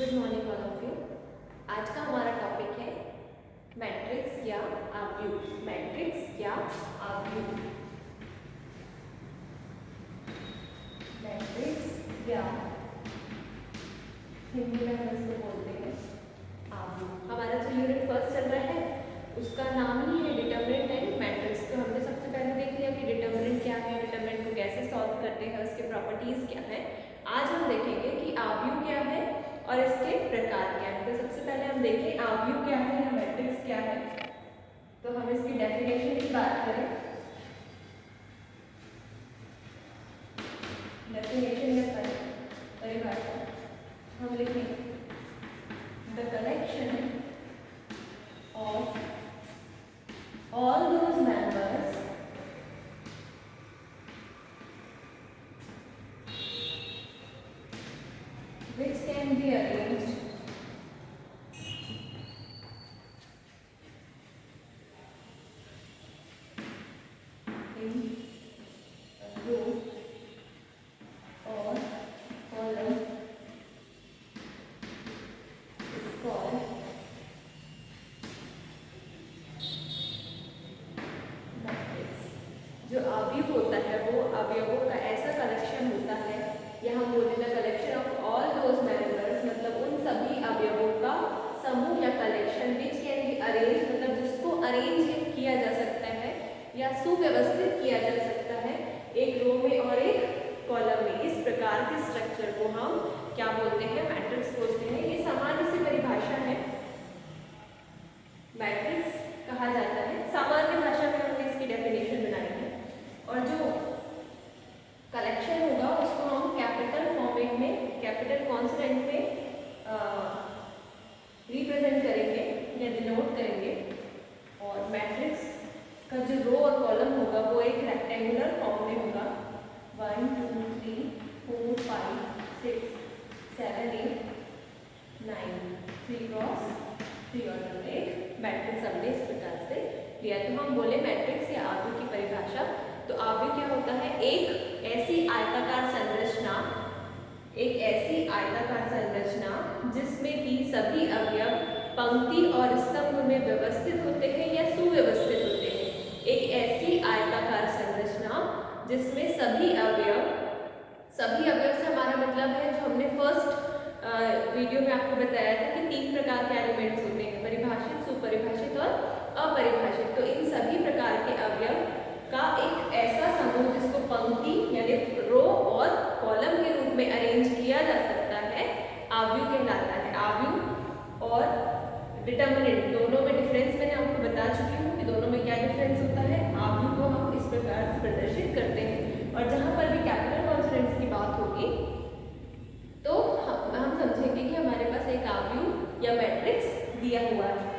Good morning all of you. आज का हमारा टॉपिक है मैट्रिक्स या आव्यूह। मैट्रिक्स या आव्यूह, मैट्रिक्स या हिंदी में हम इसको बोलते हैं आव्यूह। हमारा जो यूनिट फर्स्ट चल रहा है उसका नाम ही है डिटरमिनेंट एंड मैट्रिक्स। तो हमने सबसे पहले देख लिया कि डिटरमिनेंट क्या है, डिटरमिनेंट को कैसे सॉल्व करते हैं, उसके प्रॉपर्टीज क्या है। आज हम देखेंगे कि आव्यूह क्या है और इसके प्रकार क्या है। तो सबसे पहले हम देखें आव्यूह क्या है या मैट्रिक्स क्या है। तो हम इसकी डेफिनेशन की बात करें, डेफिनेशन या परिभाषा हम लिखेंगे the collection of all those members which can be arranged in a row or column is called matrix. जो आव्यूह होता है वो अवयवों का ऐसा कलेक्शन होता है, या हम बोले the collection of all those members, मतलब उन सभी अवयवों का समूह या collection which can be arrange, मतलब जिसको अरेंज किया जा सकता है या सुव्यवस्थित किया जा सकता है एक रो में और एक कॉलम में। इस प्रकार के स्ट्रक्चर को हम क्या बोलते हैं, मैट्रिक्स बोलते हैं। ये सामान्य सी परिभाषा है, मैट्रिक्स कहा जाता है। सामान्य भाषा में हमने इसकी डेफिनेशन बनाई है, और जो कलेक्शन होगा उसको हम कैपिटल फॉर्मेट में, कैपिटल कॉन्सोनेंट में रिप्रेजेंट करेंगे या डिनोट करेंगे। और मैट्रिक्स का जो रो और कॉलम होगा वो एक रेक्टेंगुलर फॉर्म में होगा। 1 2 3 4 5 6 7 8 9 3 क्रॉस 3 और एक मैट्रिक्स हमने इस प्रकार से लिया। तो हम बोले मैट्रिक्स या आव्यूह की परिभाषा। तो आव्यूह क्या होता है, एक ऐसी आयताकार संरचना, एक ऐसी आयताकार संरचना जिसमें कि सभी अवयव पंक्ति और स्तंभ में व्यवस्थित होते हैं या सुव्यवस्थित होते हैं। एक ऐसी आयताकार संरचना जिसमें सभी अवयव से हमारा मतलब है, जो हमने फर्स्ट वीडियो में आपको बताया था कि 3 प्रकार के एलिमेंट्स होते हैं, परिभाषित, सुपरिभाषित और अपरिभाषित। तो इन सभी प्रकार के अवयव का एक ऐसा समूह जिसको पंक्ति यानी रो और कॉलम के रूप में अरेंज किया जा सकता है, आव्यूह कहलाता है। आव्यूह और डिटरमिनेंट दोनों में डिफरेंस मैंने आपको बता चुकी हूँ कि दोनों में क्या डिफरेंस होता है। आव्यूह को हम इस प्रकार से प्रदर्शित करते हैं, और जहाँ पर भी कैपिटल कॉन्सोनेंट्स की बात होगी तो हम समझेंगे कि हमारे पास एक आव्यूह या मैट्रिक्स दिया हुआ है।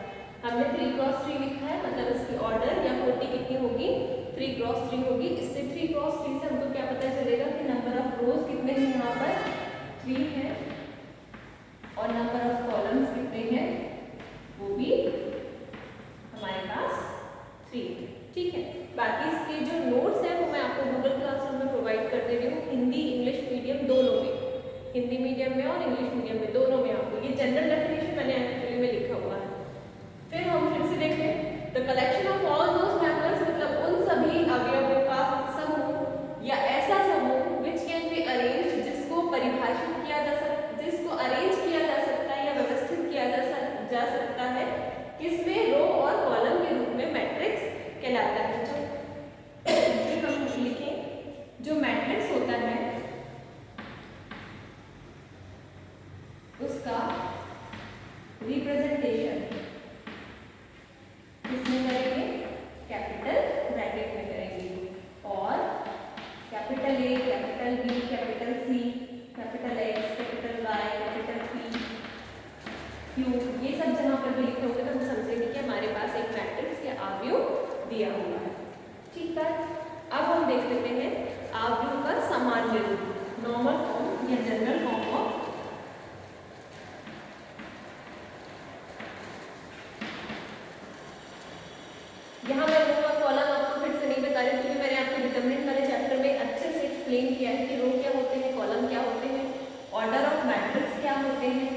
हमने 3 क्रॉस 3 लिखा है, मतलब इसकी ऑर्डर या कोटि कितनी होगी, 3 क्रॉस 3 होगी। इससे 3 क्रॉस 3 से हमको क्या पता चलेगा कि नंबर ऑफ रोज कितने हैं, यहाँ पर 3 है, और नंबर ऑफ कॉलम्स कितने हैं, वो भी हमारे पास 3 है। ठीक है, बाकी इसके जो नोट्स हैं वो मैं आपको गूगल क्लासरूम में प्रोवाइड कर दे रही हूँ, हिंदी इंग्लिश मीडियम दोनों में, हिंदी मीडियम में और इंग्लिश मीडियम में दोनों में आपको ये जनरल डेफिनेशन मैंने एक्चुअली में लिखा हुआ है। फिर हम फिर से देखें the collection of all those members, मतलब उन सभी अवयवों का समूह या ऐसा समूह विच कैन बी अरेंज, जिसको परिभाषित किया जा सकता, जिसको अरेंज किया जा सकता है या व्यवस्थित किया जा सकता है, किसमें, रो और कॉलम के रूप में मैट्रिक्स कहलाता है। जो फिर हम लिखें जो मैट्रिक्स होता है उसका रिप्रेजेंटेशन किसमें करेंगे, कैपिटल ब्रैकेट में करेंगे, और capital A, capital B, capital C, capital X, capital Y, capital P, Q, ये सब जहाँ पर भी लिखे होंगे तो हम समझेंगे कि हमारे पास एक मैट्रिक्स या आव्यूह दिया हुआ है। ठीक है, अब हम देख लेते हैं आव्यूह का सामान्य रूप, नॉर्मल फॉर्म या जनरल फॉर्म ऑफ। यहाँ मैं रो और कॉलम आपको फिर से नहीं बता रही, क्योंकि मैंने आपको डिटरमिनेंट वाले चैप्टर में अच्छे से एक्सप्लेन किया है कि रो क्या होते हैं, कॉलम क्या होते हैं, ऑर्डर ऑफ मैट्रिक्स क्या होते हैं।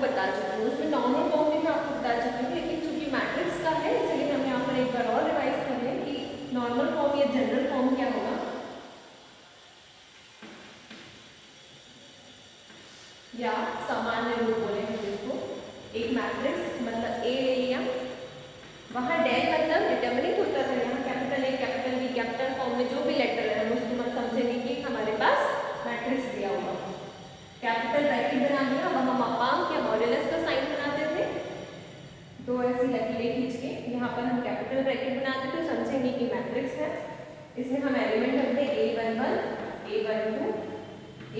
आपको बता चुकी हूँ, उसमें नॉर्मल फॉर्म भी मैं आपको बता चुकी हूँ, लेकिन चूंकि मैट्रिक्स का है इसलिए हम यहाँ पर एक बार और रिवाइज कर लें कि नॉर्मल फॉर्म या जनरल फॉर्म क्या होगा, या सामान्य रूप बोलेंगे जिसको। एक मैट्रिक्स मतलब ए ले लिया, वहाँ डेल मतलब डिटर्मिनेंट होता था, यहाँ capital A capital B capital form में जो भी लेटर है उसको हम समझेंगे कि हमारे पास मैट्रिक्स दिया हुआ, कैपिटल ब्रैकेट बना दिया, अब हम अपांक या मॉड्यूलस का साइन बनाते थे, दो ऐसी लकीरें खींच के यहाँ पर हम कैपिटल ब्रैकेट बनाते थे, समझेंगे कि मैट्रिक्स है। इसमें हम एलिमेंट रखते हैं A11 A12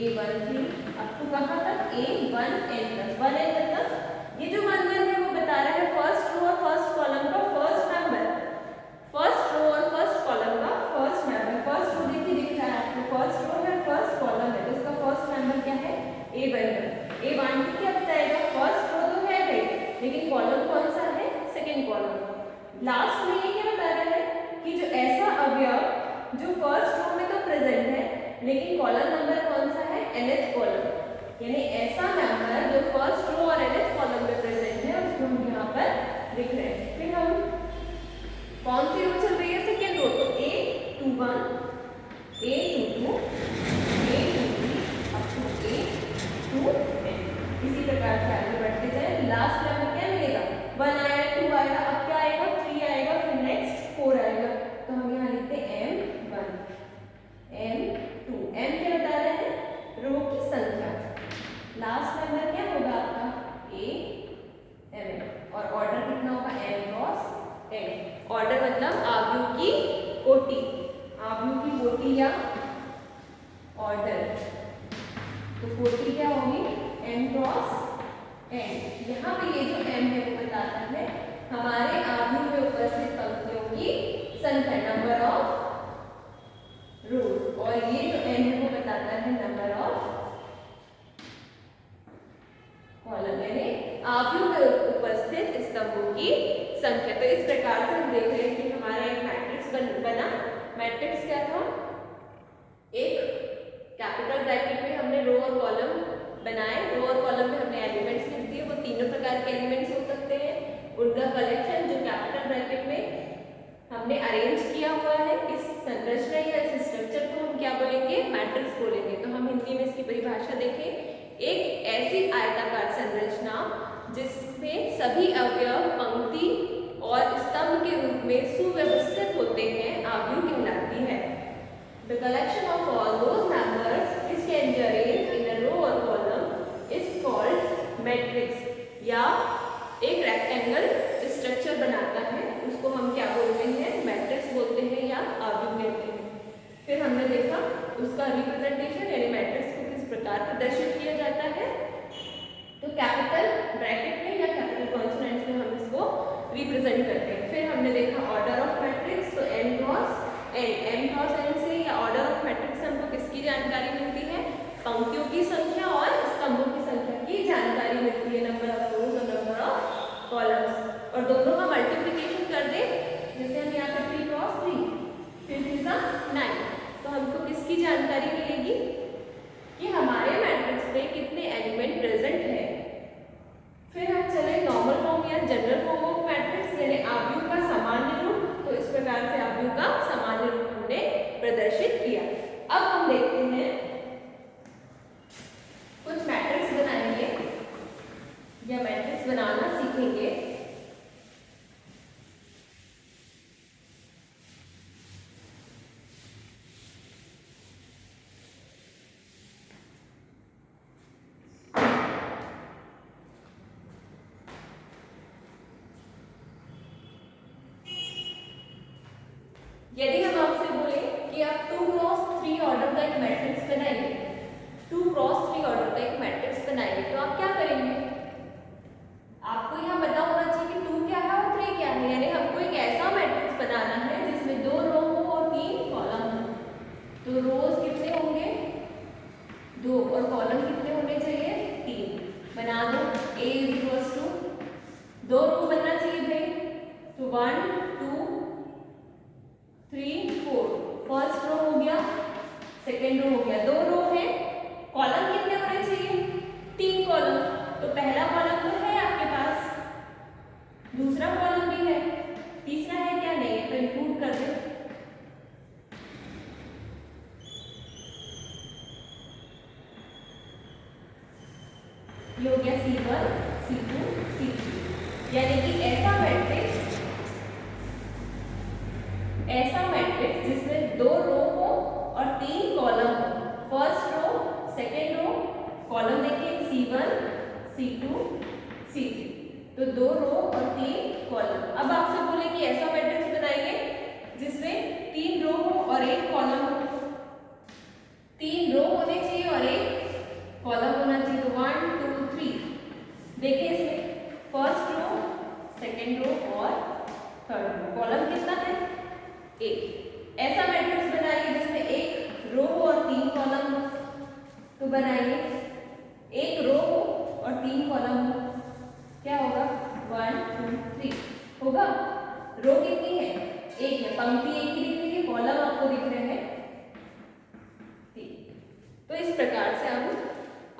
A13 up to कहाँ तक A1n तक। 1n मतलब ये जो 1 1 है वो बता रहा है फर्स्ट रो और फर्स्ट कॉलम का फर्स्ट मेंबर, फर्स्ट रो और फर्स्ट कॉलम का फर्स्ट मेंबर। फर्स्ट रो देखिए दिख रहा है आपको, फर्स्ट रो है फर्स्ट कॉलम है, तो इसका फर्स्ट मेंबर क्या है A12। A12 क्या बताएगा, फर्स्ट रो तो है भाई लेकिन कॉलम कौन सा है, सेकंड कॉलम। लास्ट में ये क्या बता रहा है कि जो ऐसा अवयव जो फर्स्ट रो में तो प्रेजेंट है लेकिन कॉलम नंबर कौन सा है, nth कॉलम, यानी ऐसा मेंबर जो फर्स्ट रो और nth कॉलम में प्रेजेंट है उसको हम यहाँ पर लिख रहे हैं। फिर हम कौन सी रो चल रही है, सेकेंड रो, तो A21 A22 A23 up to A2n, इसी प्रकार से आगे बढ़ते जाए। लास्ट में हमें क्या मिलेगा, 1 आएगा 2 आएगा, अब क्या आएगा 3 आएगा, फिर नेक्स्ट 4 आएगा, तो हम यहाँ लिखते हैं M1 M2। M क्या बता रहे हैं, रो की संख्या। लास्ट नंबर क्या होगा आपका A और ऑर्डर कितना होगा M क्रॉस N। ऑर्डर मतलब आव्यूह की कोटि, आव्यूह की कोटि या ऑर्डर, तो कोटि क्या होगी M क्रॉस N। यहाँ पे ये जो M है वो बताता है हमारे आव्यूह में उपस्थित पंक्तियों की संख्या, नंबर ऑफ रोज, और ये जो n है वो बताता है नंबर ऑफ कॉलम, यानी आव्यूह में उपस्थित स्तंभों की संख्या। तो इस प्रकार से हम देख रहे हैं कि हमारा एक मैट्रिक्स बना। मैट्रिक्स क्या था, एक कैपिटल ब्रैकेट में हमने रो और कॉलम बनाए, रो और कॉलम में हमने एलिमेंट्स लिख दिए, वो तीनों प्रकार के एलिमेंट्स हो सकते हैं, उनका कलेक्शन जो कैपिटल ब्रैकेट में हमने अरेंज किया हुआ है। इस संरचना या इस स्ट्रक्चर को हम क्या बोलेंगे, मैट्रिक्स बोलेंगे। तो हम हिंदी में इसकी परिभाषा देखें, एक ऐसी आयताकार संरचना जिसमें सभी अवयव पंक्ति और स्तंभ के रूप में सुव्यवस्थित होते हैं आव्यूह कहलाती है। The collection of all those members which can be arranged in a row or column is called matrix, या एक रेक्टेंगल स्ट्रक्चर बनाता है उसको हम क्या बोलते हैं, मैट्रिक्स बोलते हैं या आव्यूह कहते हैं। फिर हमने देखा उसका रिप्रेजेंटेशन यानी मैट्रिक्स को किस प्रकार प्रदर्शित किया जाता है, तो कैपिटल ब्रैकेट में या कैपिटल कॉन्सोनेंट्स में हम इसको रिप्रेजेंट करते हैं। फिर हमने देखा ऑर्डर ऑफ मैट्रिक्स, तो m क्रॉस n से या ऑर्डर ऑफ मैट्रिक्स हमको किसकी जानकारी मिलती है, पंक्तियों की संख्या और स्तंभों की संख्या की जानकारी मिलती है, नंबर ऑफ रोज और नंबर ऑफ कॉलम्स, और दोनों का मल्टीप्लिकेशन कर दे, जैसे हम यहाँ पर 3 क्रॉस 3 फिर 3 9, तो हमको किसकी जानकारी मिलेगी कि हमारे मैट्रिक्स में कितने एलिमेंट प्रेजेंट है। फिर हम चले नॉर्मल फॉर्म या जनरल फॉर्म ऑफ मैट्रिक्स, यानी आव्यूह का सामान्य रूप। तो इस प्रकार से आव्यूह का सामान्य रूप हमने प्रदर्शित किया। अब हम देखते हैं कुछ मैट्रिक्स बनाएंगे या मैट्रिक्स बनाना सीखेंगे। यदि हम आपसे बोले कि आप 2 क्रॉस 3 ऑर्डर का एक मैट्रिक्स बनाइए, 2 क्रॉस 3 ऑर्डर का एक मैट्रिक्स बनाइए, तो आप क्या करेंगे, आपको यहाँ पता होना चाहिए कि 2 क्या है और 3 क्या है, यानी हमको एक ऐसा मैट्रिक्स बनाना है जिसमें 2 रो हो और 3 कॉलम हो। तो रोज कितने होंगे 2 और कॉलम कितने होने चाहिए 3। बना दो A इक्वल्स टू 2 रो बनना चाहिए भाई, तो 1 2 3 4, फर्स्ट रो हो गया, सेकेंड रो हो गया, 2 रो है, कॉलम कितने होने चाहिए 3 कॉलम, तो पहला कॉलम तो है आपके पास, दूसरा कॉलम भी है, तीसरा है क्या? नहीं है, तो इंक्लूड कर दे। ये हो गया C1, C2, C3, यानी कि ऐसा मैट्रिक्स जिसमें 2 रो हो और 3 कॉलम हो। First row, second row, column देखिए C1, C2, C3, तो 2 रो और 3 कॉलम। अब आपसे बोले कि ऐसा मैट्रिक्स बनाइए जिसमें 3 रो हो और 1 कॉलम हो। 3 रो होने चाहिए और 1 कॉलम होना चाहिए। तो 1 2 3 देखिए इसमें फर्स्ट रो, सेकेंड रो और थर्ड रो। कॉलम कितना है? 1। ऐसा मैट्रिक्स बनाइए जिसमें 1 रो हो और 3 कॉलम हो। तो बनाइए 1 रो हो और 3 कॉलम हो, क्या होगा? 1 2 3 होगा। रो कितनी है? 1 है, पंक्ति 1 ही दिख रही है, कॉलम आपको दिख रहे हैं 3। तो इस प्रकार से हम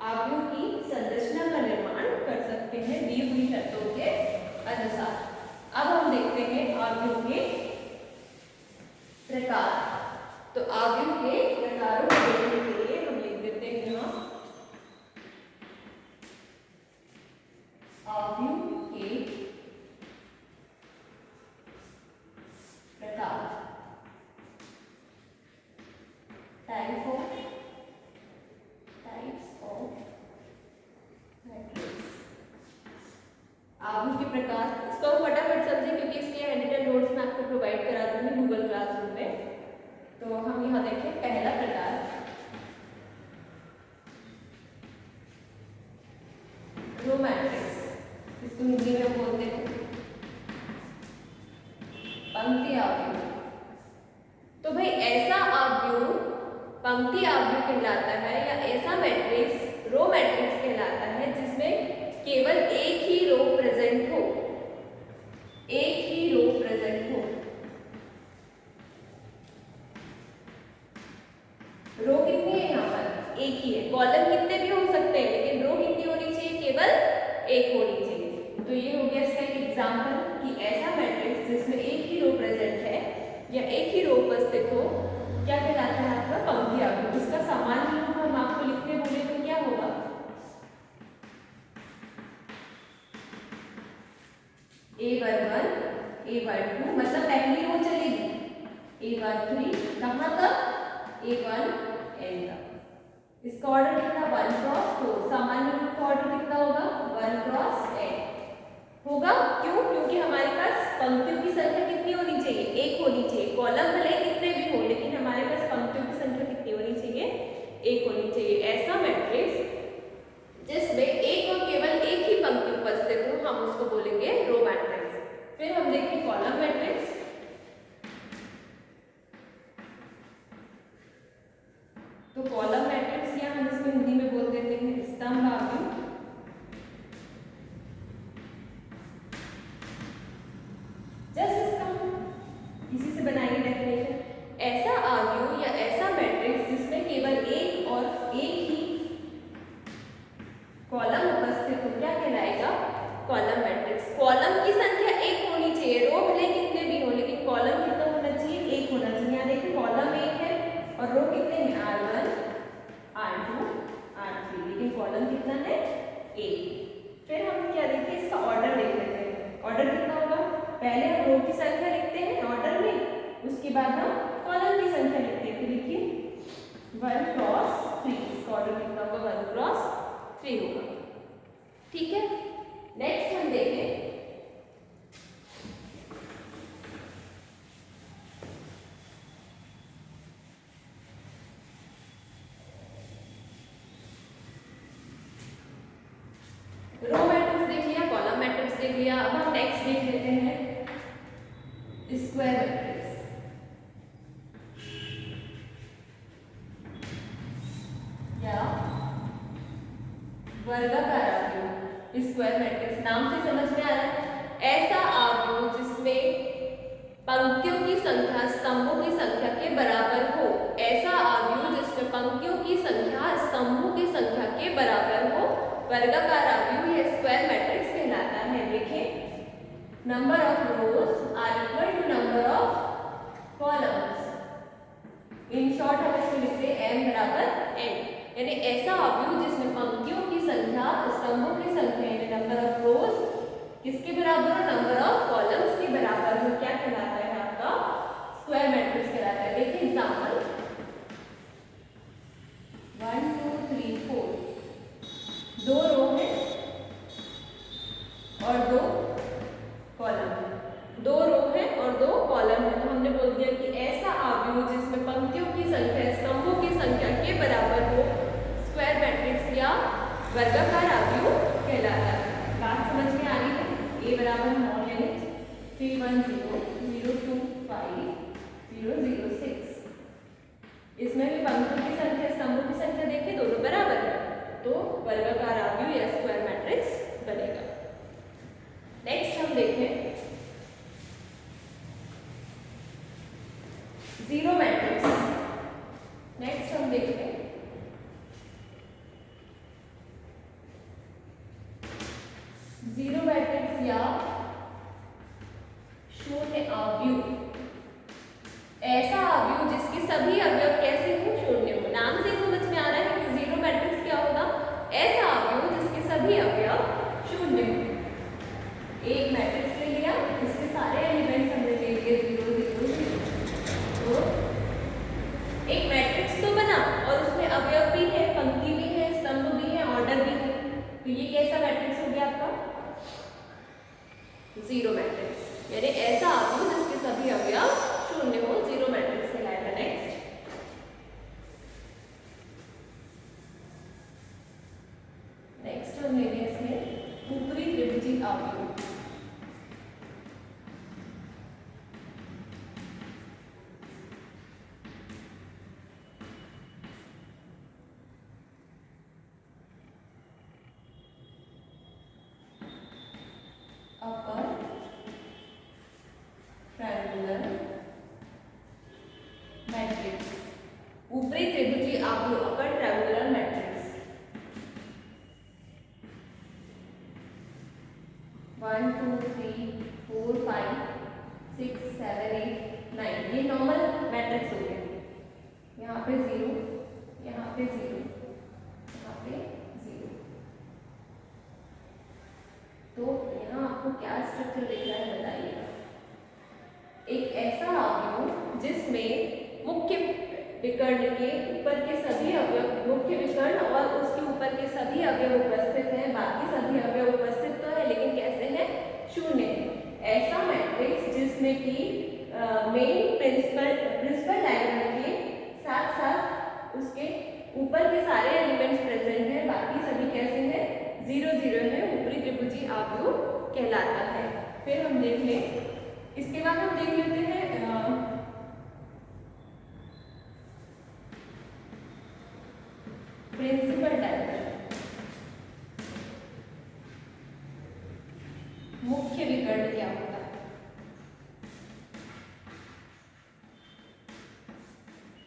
आव्यूह की संरचना का निर्माण कर सकते हैं दी हुई शर्तों के अनुसार। अब हम देखते हैं आव्यूह के प्रकार। तो आव्यूह के प्रकारों को देखने के लिए हम लिख देते हैं यहाँ आव्यूह के प्रकार, टाइप्स ऑफ मैट्रिक्स। आव्यूह के प्रकार, इसको हम फटाफट समझें क्योंकि इसके हैंडरिटन नोट्स मैं आपको प्रोवाइड करा दूंगी गूगल क्लासरूम में। तो हम यहाँ देखें पहला प्रकार, रो मैट्रिक्स, इसको हिंदी में बोलते हैं पंक्ति आव्यूह। तो भाई ऐसा आव्यूह पंक्ति आव्यूह कहलाता है या ऐसा मैट्रिक्स रो मैट्रिक्स कहलाता है जिसमें केवल एक ही रो प्रेजेंट हो, एक ही रो प्रेजेंट हो। रो कितनी है यहाँ पर? एक ही है। कॉलम कितने भी हो सकते हैं लेकिन रो कितनी होनी चाहिए? केवल एक होनी चाहिए। तो ये हो गया इसका एक एग्जाम्पल कि ऐसा मैट्रिक्स जिसमें एक ही रो प्रेजेंट है या एक ही रो उपस्थित हो क्या कहलाता है? आपका पंक्ति आव्यूह। इसका सामान्य रूप हम आपको लिखने बोले तो क्या होगा? A11, A12, मतलब पहली रो चलेगी A13, कहाँ तक? A1 N तक। इसका ऑर्डर कितना? 1 क्रॉस 4। सामान्य रूप का ऑर्डर कितना होगा? 1 क्रॉस n होगा। क्यों? क्योंकि हमारे पास पंक्तियों की संख्या कितनी होनी चाहिए? 1 होनी चाहिए। कॉलम भले कितने भी हो लेकिन हमारे पास पंक्तियों की संख्या कितनी होनी चाहिए? 1 होनी चाहिए। ऐसा मैट्रिक्स जिसमें एक और केवल एक ही पंक्ति उपस्थित हो हम उसको बोलेंगे रो मैट्रिक्स। फिर हम देखें कॉलम मैट्रिक्स। तो कॉलम मैट्रिक्स या हम इसको हिंदी में बोल देते हैं स्तंभ आव्यूह। इसी से बनाएंगे डेफिनेशन। ऐसा आव्यूह या ऐसा मैट्रिक्स जिसमें केवल एक और एक ही कॉलम उपस्थित हो क्या कहलाएगा? Column matrix. कॉलम की संख्या 1 होनी चाहिए, रो भले कितने भी हो लेकिन कॉलम कितना होना चाहिए? 1 होना चाहिए। यहाँ देखिए कॉलम 1 है और रो कितने हैं? R1, R2, R3, लेकिन कॉलम कितना है? 1। फिर हम क्या देखिए इसका ऑर्डर देख लेते हैं। ऑर्डर कितना होगा? पहले हम रो की संख्या लिखते हैं ऑर्डर में, उसके बाद हम कॉलम की संख्या लिखते हैं। तो देखिए 1 क्रॉस 3, इसका ऑर्डर कितना होगा? 1 क्रॉस 3 होगा। ठीक है, नेक्स्ट हम देखें रो मैट्रिक्स देख लिया, कॉलम मैट्रिक्स देख लिया। अब हम नेक्स्ट देख लेते हैं स्क्वायर मैट्रिक्स या वर्गाकार आव्यूह। स्क्वायर मैट्रिक्स नाम से समझ में आ रहा है, ऐसा आव्यूह जिसमें पंक्तियों की संख्या स्तंभों की संख्या के बराबर हो। ऐसा आव्यूह जिसमें पंक्तियों की संख्या स्तंभों की संख्या के बराबर हो वर्गाकार आव्यूह या number of rows are equal to number of columns. In short हम इसको लिखते हैं m बराबर n, यानी ऐसा अवयव जिसमें पंक्तियों की संख्या स्तंभों की संख्या यानी नंबर ऑफ रोज किसके बराबर हो, नंबर ऑफ कॉलम्स के बराबर हो, क्या कहलाता है आपका स्क्वायर मैट्रिक्स कहलाता है। देखिए एग्जांपल 1 2 3 4, दो रो है और दो कॉलम है, दो रो है और दो कॉलम है, तो हमने बोल दिया कि ऐसा अवयव जिसमें पंक्तियों की संख्या स्तंभों की संख्या के बराबर हो स्क्वायर मैट्रिक्स या वर्गाकार अवयव कहलाता है। बात समझ में आ रही है? a बराबर स्मॉल n 3 1 0 0 2 5 0 0 6, इसमें भी पंक्तियों की संख्या स्तंभों की संख्या देखिए दोनों बराबर है, तो वर्गाकार अवयव या स्क्वायर मैट्रिक्स बनेगा। नेक्स्ट हम देखें जीरो मैट्रिक्स। नेक्स्ट हम देखते हैं जीरो मैट्रिक्स या शून्य अवयव। ऐसा अवयव जिसके सभी अवयव कैसे हो, शून्य हो। नाम से समझ में आ रहा है कि जीरो मैट्रिक्स क्या होगा, ऐसा अवयव जिसके सभी अवयव शून्य हो। एक मैट्रिक्स ले लिया, इसके सारे एलिमेंट्स हमने ले लिए 0 0 0, तो एक मैट्रिक्स तो बना और उसमें अवयव भी है, पंक्ति भी है, स्तंभ भी है, ऑर्डर भी है, तो ये कैसा मैट्रिक्स हो गया आपका जीरो मैट्रिक्स, यानी ऐसा अवयव जिसके सभी अवयव शून्य हो, जीरो मैट्रिक्स कहलाएगा। नेक्स्ट हम लेंगे इसमें ऊपरी त्रिभुजी अवयव। अपर ट्रायंगुलर मैट्रिक्स, ऊपरी त्रिभुजी अवयव अपर ट्रायंगुलर मैट्रिक्स 1 2 3 4 5 6 7 8 9, ये नॉर्मल मैट्रिक्स हो गया। यहाँ पे 0, यहाँ पे 0, यहाँ पे 0, तो यहाँ आपको क्या स्ट्रक्चर दिख रहा है बताइएगा। एक ऐसा अवयव जिसमें मुख्य विकर्ण के ऊपर के सभी अवयव, मुख्य विकर्ण और उसके ऊपर के सभी अवयव उपस्थित हैं, बाकी सभी अवयव उपस्थित तो है लेकिन कैसे हैं, शून्य है। ऐसा मैट्रिक्स जिसमें कि मेन प्रिंसिपल डायगोनल के साथ साथ उसके ऊपर के सारे एलिमेंट्स प्रेजेंट हैं, बाकी सभी कैसे हैं, 0 0 है, ऊपरी त्रिभुजी अवयव कहलाता है। फिर हम देख लें, इसके बाद हम देख लेते हैं प्रिंसिपल डायगोनल, मुख्य विकर्ण क्या होता है।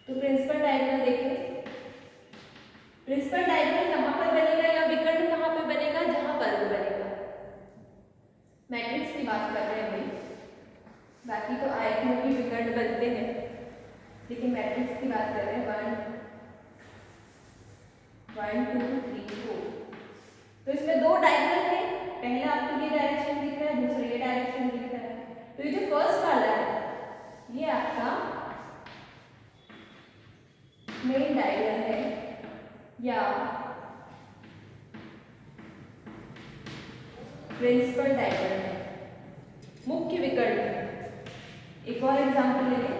तो प्रिंसिपल डायगोनल देखें, प्रिंसिपल डायगोनल कहां पर बनेगा या विकर्ण कहां पर बनेगा, जहां वर्ग बनेगा। मैट्रिक्स की बात कर रहे हैं भाई, बाकी तो आयत में भी विकर्ण बनते हैं, लेकिन मैट्रिक्स की बात कर रहे हैं। 1 2 3 4, तो इसमें दो डायगोनल है, पहला आपको ये डायरेक्शन दिख रहा है, दूसरा ये डायरेक्शन दिख रहा है। तो ये जो फर्स्ट वाला है ये आपका मेन डायगोनल है या प्रिंसिपल डायगोनल है, मुख्य विकर्ण। एक और एग्जांपल ले लें,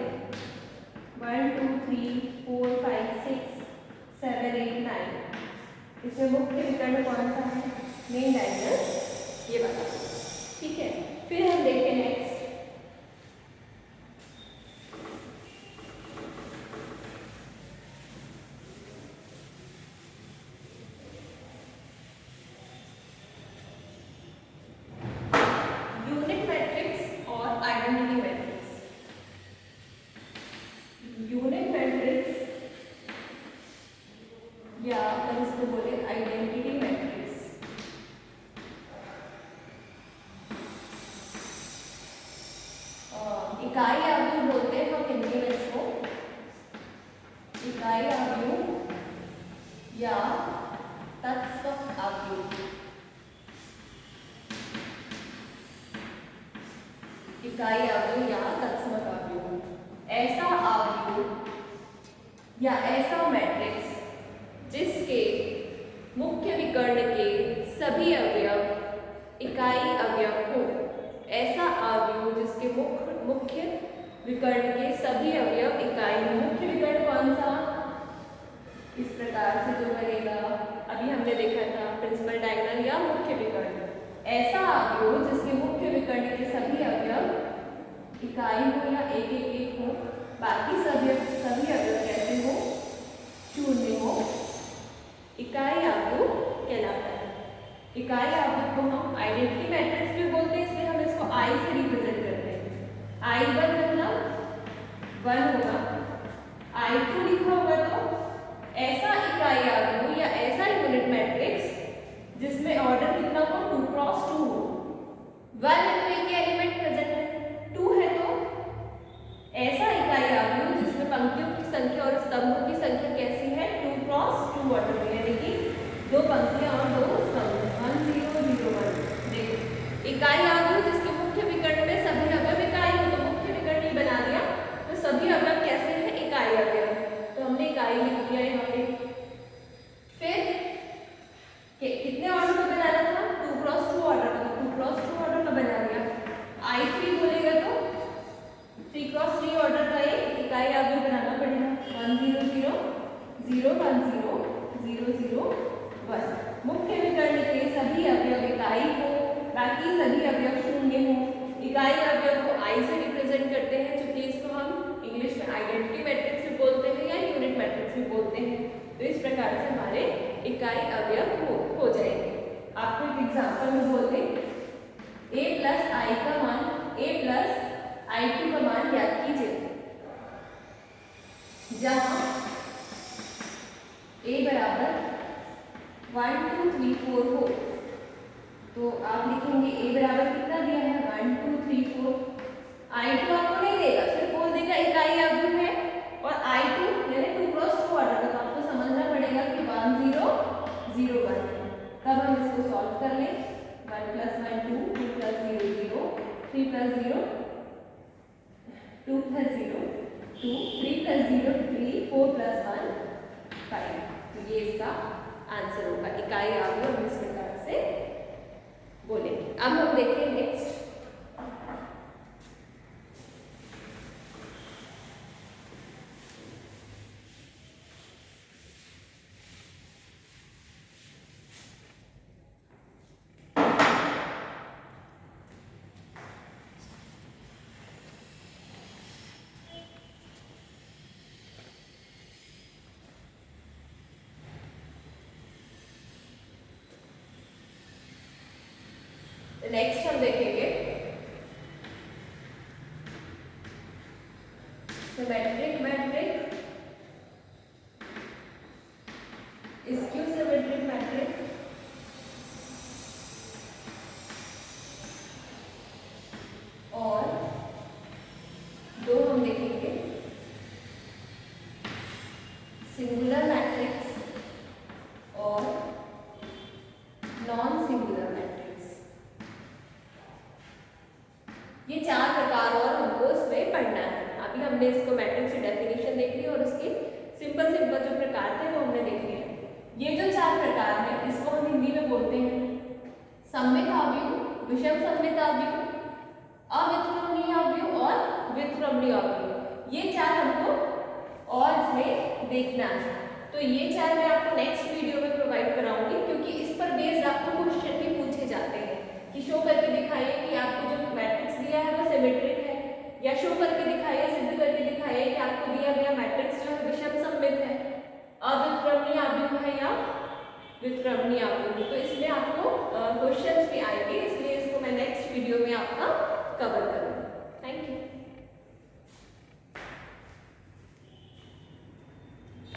1 2 3 4 5 6 7 8 9, इसमें मुख्य विकर्ण कौन सा है, मेन डायगोनल ये वाला, ठीक है। फिर हम देखते हैं नेक्स्ट यूनिट मैट्रिक्स और आइडेंटिटी मैट्रिक्स। यूनिट मैट्रिक्स या अगर इसको बोले आइडेंटिटी मैट्रिक्स, इकाई अवयव या तत्सम अवयव। इकाई अवयव या तत्सम अवयव ऐसा अवयव या ऐसा मैट्रिक्स जिसके मुख्य विकर्ण के सभी अवयव इकाई अवयव हो। ऐसा अवयव जिसके मुख्य विकर्ण के सभी अवयव इकाई हो। मुख्य विकर्ण कौन सा? इस प्रकार से जो बनेगा, अभी हमने देखा था प्रिंसिपल डायगोनल या मुख्य विकर्ण। ऐसा अवयव जिसके मुख्य विकर्ण के सभी अवयव इकाई हो या एक हो, बाकी सभी अवयव कैसे हो? शून्य हो, इकाई अवयव कहलाता है। इकाई अवयव को हम आइडेंटिटी मैट्रिक्स भी बोलते हैं, इसलिए हम इसको आई से रिप्रेजेंट करते हैं। I1 मतलब 1 होगा, I2 लिखा होगा तो ऐसा इकाई अवयव या ऐसा यूनिट मैट्रिक्स जिसमें ऑर्डर कितना हो? 2 क्रॉस 2 हो। 1 है तो एक एलिमेंट प्रेजेंट है, 2 है तो ऐसा इकाई अवयव जिसमें पंक्तियों की संख्या और स्तंभों की संख्या कैसी है? 2 क्रॉस 2 ऑर्डर में, यानी कि 2 पंक्तियां और 2 स्तंभ। 1 0 0 1। देखो इकाई अवयव जिसके मुख्य विकर्ण में सभी अवयव इकाई हो, तो मुख्य विकर्ण ही बना दिया, तो सभी अवयव कैसे हैं? इकाई अवयव। तो हमने इकाई लिख दिया यहाँ पे। फिर कितने ऑर्डर में बनाना था? 2 क्रॉस 2 ऑर्डर में, 2 क्रॉस 2 ऑर्डर में बना दिया। I3 बोलेगा तो 3 क्रॉस 3 ऑर्डर का एक इकाई अवयव बनाना पड़ेगा। 1 0 0 0 1 0 0 0 1। मुख्य विकर्ण के सभी अवयव इकाई हो, बाकी सभी अवयव शून्य हो। इकाई अवयव को आई से रिप्रेजेंट करते हैं, क्योंकि इसको हम इंग्लिश में आइडेंटिटी मैट्रिक्स भी बोलते हैं या यूनिट मैट्रिक्स भी बोलते हैं। तो इस प्रकार से हमारे इकाई अवयव हो जाएंगे। आपको एक एग्जाम्पल में बोलते a प्लस आई का मान a प्लस I2 का मान ज्ञात कीजिए। जहां a बराबर 1 2 3 4 हो, तो आप लिखेंगे a बराबर कितना दिया है? 1 2 3 4। I2 आपको नहीं देगा, सिर्फ बोल देगा इकाई अवयव है, और I2 यानी 2 क्रॉस 2 ऑर्डर का, तो आपको समझना पड़ेगा कि 1 0 0 1। तब हम इसको सॉल्व कर लें। 1 plus 1 2, 2 plus 0 0, 3 plus 0 2 plus 0 2, 3 plus 0 3, 4 plus 1 5। तो ये इसका आंसर होगा। इकाई अवयव हम इस प्रकार से बोलेंगे। अब हम देखें नेक्स्ट। नेक्स्ट हम देखेंगे symmetric matrix, skew symmetric matrix और दो हम देखेंगे सिंगुलर मैट्रिक्स और नॉन सिंगुलर मैट्रिक्स। ये 4 प्रकार और हमको इसमें पढ़ना है। अभी हमने इसको मैट्रिक्स की डेफिनेशन देख ली और उसके सिंपल जो प्रकार थे वो हमने देख लिए। ये जो 4 प्रकार हैं इसको हम हिंदी में बोलते हैं सममित अवयव, विषम सममित अवयव, अव्युत्क्रमणीय अवयव और व्युत्क्रमणीय अवयव। ये 4 हमको और इसमें देखना है। तो ये 4 मैं आपको नेक्स्ट वीडियो में प्रोवाइड कराऊंगी, क्योंकि इस पर बेस्ड आपको क्वेश्चन भी पूछे जाते हैं कि शो करके दिखाइए कि आपको जो मैट्रिक्स दिया है वो सिमेट्रिक है, या शो करके दिखाइए, सिद्ध करके दिखाइए कि आपको दिया गया मैट्रिक्स जो है विषम सममित है, अव्युत्क्रमणीय अवयव है या व्युत्क्रमणीय अवयव। तो इसमें आपको क्वेश्चंस भी आएंगे, इसलिए इसको मैं नेक्स्ट वीडियो में आपका कवर करूँगी।